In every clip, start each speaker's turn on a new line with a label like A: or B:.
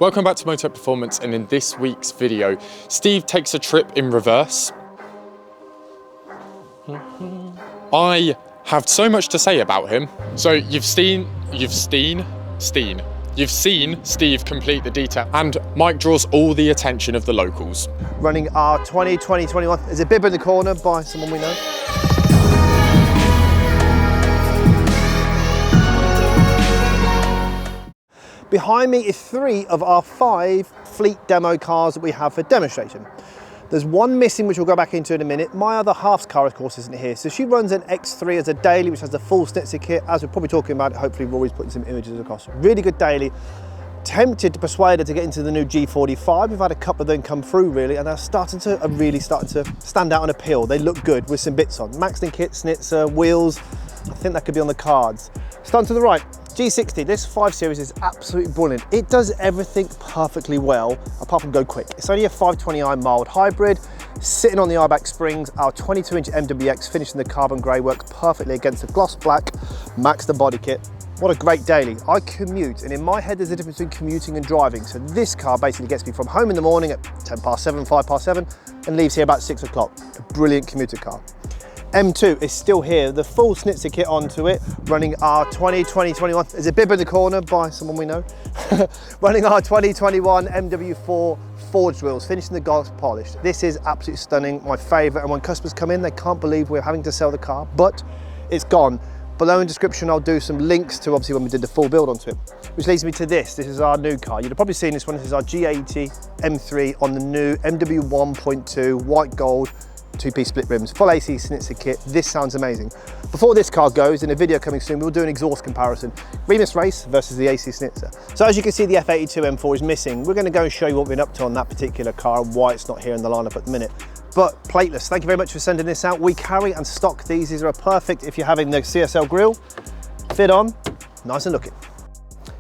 A: Welcome back to Motech Performance, and in this week's video, Steve takes a trip in reverse. I have so much to say about him. So you've seen Steve complete the detail, and Mike draws all the attention of the locals.
B: Running our 2021. There's a bib in the corner by someone we know. Behind me is 3 of our 5 fleet demo cars that we have for demonstration. There's one missing, which we'll go back into in a minute. My other half's car, of course, isn't here. So she runs an X3 as a daily, which has the full Schnitzer kit. As we're probably talking about, hopefully Rory's putting some images across. Really good daily. Tempted to persuade her to get into the new G45. We've had a couple of them come through, really, and they're really starting to stand out and appeal. They look good with some bits on. Maxton kit, Schnitzer, wheels. I think that could be on the cards. Starting to the right. G60, this 5 Series is absolutely brilliant. It does everything perfectly well, apart from go quick. It's only a 520i mild hybrid, sitting on the I-back springs. Our 22-inch MWX finishing the carbon grey works perfectly against the gloss black Maxton body kit. What a great daily. I commute, and in my head there's a difference between commuting and driving. So this car basically gets me from home in the morning at 10 past 7, 5 past 7, and leaves here about 6 o'clock. A brilliant commuter car. M2 is still here, the full Schnitzer kit onto it, running our 2021. There's a bib in the corner by someone we know. Running our 2021 MW4 forged wheels, finishing the gloss polished. This is absolutely stunning, my favourite, and when customers come in, they can't believe we're having to sell the car, but it's gone. Below in the description, I'll do some links to obviously when we did the full build onto it, which leads me to this. This is our new car. You'd have probably seen this one. This is our G80 M3 on the new MW 1.2 white gold 2-piece split rims, full AC Schnitzer kit. This sounds amazing. Before this car goes, in a video coming soon, we'll do an exhaust comparison. Remus Race versus the AC Schnitzer. So as you can see, the F82 M4 is missing. We're going to go and show you what we've been up to on that particular car and why it's not here in the lineup at the minute. But plateless, thank you very much for sending this out. We carry and stock these. These are perfect if you're having the CSL grille. Fit on, nice and looking.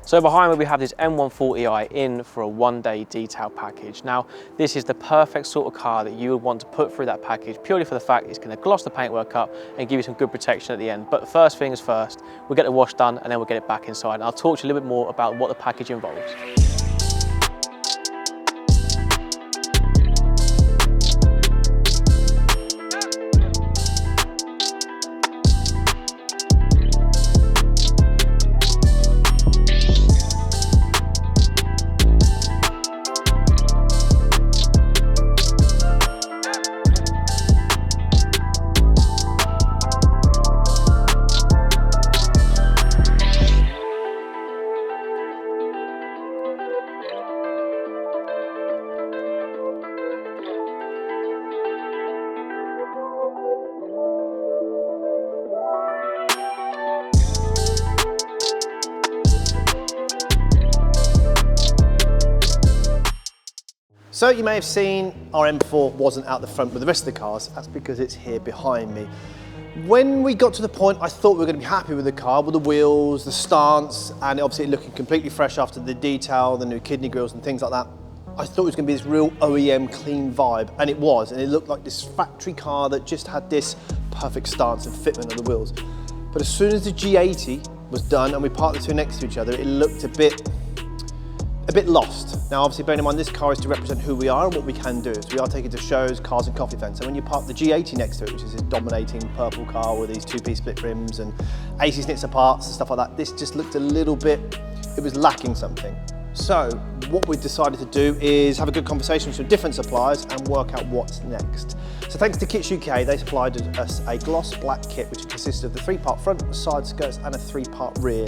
C: So behind me we have this M140i in for a 1-day detail package. Now this is the perfect sort of car that you would want to put through that package purely for the fact it's going to gloss the paintwork up and give you some good protection at the end. But first things first, we'll get the wash done and then we'll get it back inside. And I'll talk to you a little bit more about what the package involves.
B: So you may have seen our M4 wasn't out the front with the rest of the cars. That's because it's here behind me. When we got to the point, I thought we were going to be happy with the car, with the wheels, the stance, and obviously looking completely fresh after the detail, the new kidney grills and things like that. I thought it was going to be this real OEM clean vibe, and it was, and it looked like this factory car that just had this perfect stance and fitment of the wheels. But as soon as the G80 was done and we parked the two next to each other, it looked a bit lost. Now obviously bearing in mind this car is to represent who we are and what we can do. So we are taking to shows, cars and coffee events. And when you park the G80 next to it, which is this dominating purple car with these 2-piece split rims and AC Schnitzer parts and stuff like that, this just looked a little bit, it was lacking something. So what we decided to do is have a good conversation with some different suppliers and work out what's next. So thanks to Kits UK, they supplied us a gloss black kit which consisted of the 3-part front, side skirts and a 3-part rear.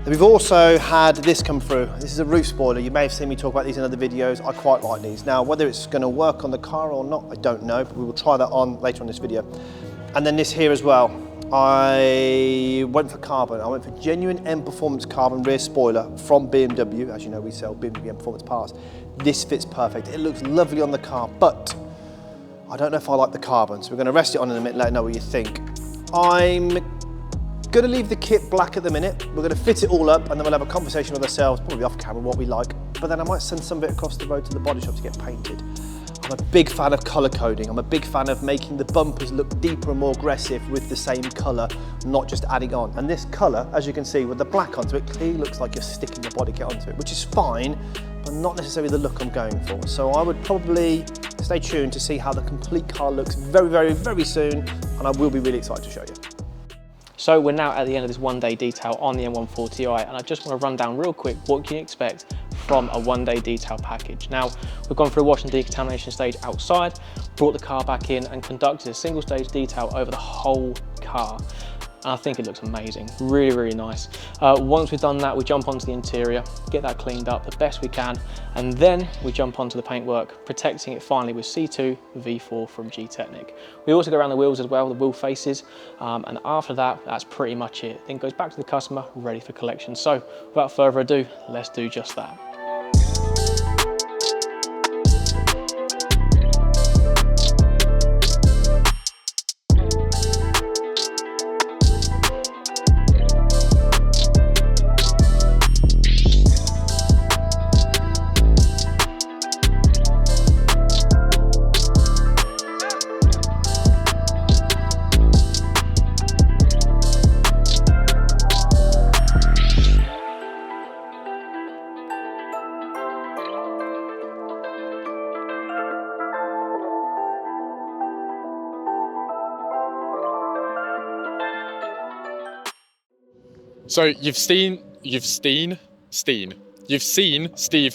B: We've also had this come through. This is a roof spoiler. You may have seen me talk about these in other videos. I quite like these. Now, whether it's going to work on the car or not, I don't know, but we will try that on later on this video. And then this here as well. I went for carbon. I went for genuine M Performance carbon rear spoiler from BMW. As you know, we sell BMW M Performance parts. This fits perfect. It looks lovely on the car, but I don't know if I like the carbon. So we're going to rest it on in a minute, let it know what you think. I'm going to leave the kit black at the minute. We're going to fit it all up and then we'll have a conversation with ourselves, probably off camera, what we like. But then I might send some of it across the road to the body shop to get painted. I'm a big fan of colour coding. I'm a big fan of making the bumpers look deeper and more aggressive with the same colour, not just adding on. And this colour, as you can see with the black onto it, clearly looks like you're sticking the body kit onto it, which is fine, but not necessarily the look I'm going for. So I would probably stay tuned to see how the complete car looks very, very, very soon, and I will be really excited to show you.
C: So we're now at the end of this one-day detail on the M140i, and I just want to run down real quick what can you expect from a one-day detail package. Now, we've gone through a wash and decontamination stage outside, brought the car back in and conducted a single stage detail over the whole car. And I think it looks amazing, really, really nice. Once we've done that, we jump onto the interior, get that cleaned up the best we can, and then we jump onto the paintwork, protecting it finally with C2 V4 from G-Technic. We also go around the wheels as well, the wheel faces, and after that, that's pretty much it. Then it goes back to the customer, ready for collection. So without further ado, let's do just that.
A: So you've seen Steve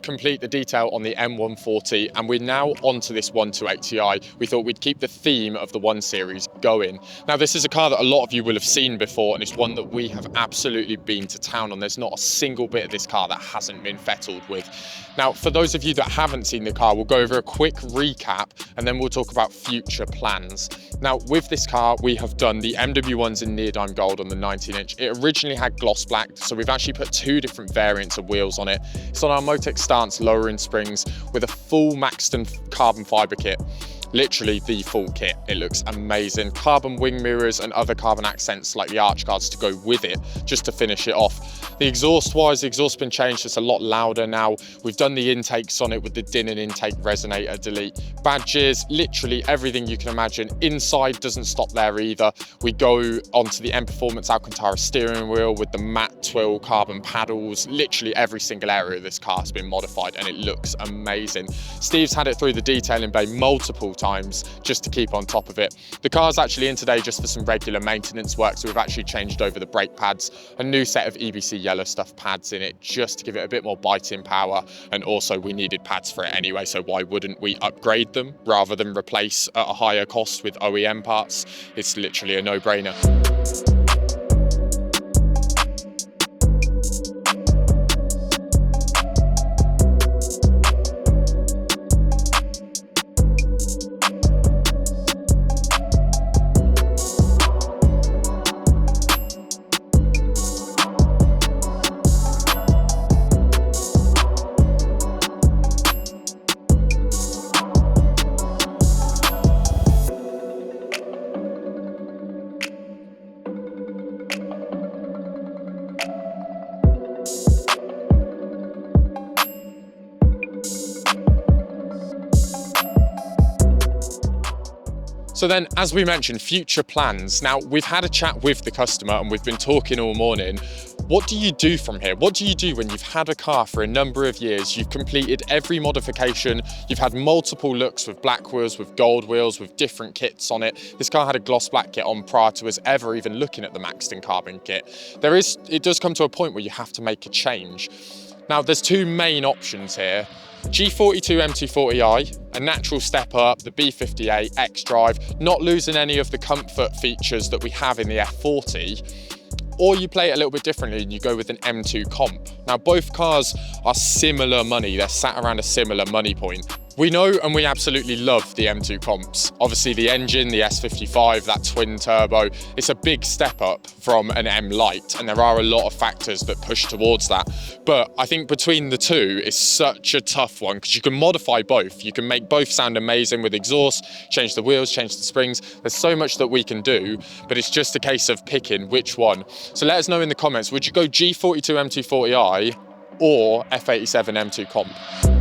A: complete the detail on the M140, and we're now onto this 128i. We thought we'd keep the theme of the 1 Series going. Now, this is a car that a lot of you will have seen before, and it's one that we have absolutely been to town on. There's not a single bit of this car that hasn't been fettled with. Now, for those of you that haven't seen the car, we'll go over a quick recap, and then we'll talk about future plans. Now, with this car, we have done the MW1s in neodyme gold on the 19-inch. It originally had gloss black, so we've actually put 2 different variants of wheels on it. It's on our Motech stance lowering springs with a full Maxton carbon fibre kit. Literally the full kit. It looks amazing. Carbon wing mirrors and other carbon accents like the arch guards to go with it, just to finish it off. The exhaust wise, the exhaust's been changed. It's a lot louder now. We've done the intakes on it with the din and intake resonator delete. Badges, literally everything you can imagine. Inside doesn't stop there either. We go onto the M Performance Alcantara steering wheel with the matte twill carbon paddles. Literally every single area of this car has been modified and it looks amazing. Steve's had it through the detailing bay multiple times just to keep on top of it. The car's actually in today just for some regular maintenance work, so we've actually changed over the brake pads, a new set of EBC yellow stuff pads in it just to give it a bit more biting power, and also we needed pads for it anyway, so why wouldn't we upgrade them rather than replace at a higher cost with OEM parts? It's literally a no-brainer. So then, as we mentioned, future plans. Now, we've had a chat with the customer and we've been talking all morning. What do you do from here? What do you do when you've had a car for a number of years, you've completed every modification, you've had multiple looks with black wheels, with gold wheels, with different kits on it. This car had a gloss black kit on prior to us ever even looking at the Maxton carbon kit. It does come to a point where you have to make a change. Now, there's 2 main options here. G42 M240i, a natural step up, the B58 X-Drive, not losing any of the comfort features that we have in the F40, or you play it a little bit differently and you go with an M2 comp. Now, both cars are similar money. They're sat around a similar money point. We know and we absolutely love the M2 comps. Obviously the engine, the S55, that twin turbo, it's a big step up from an M Lite, and there are a lot of factors that push towards that. But I think between the two, it's such a tough one because you can modify both. You can make both sound amazing with exhaust, change the wheels, change the springs. There's so much that we can do, but it's just a case of picking which one. So let us know in the comments, would you go G42 M240i or F87 M2 comp?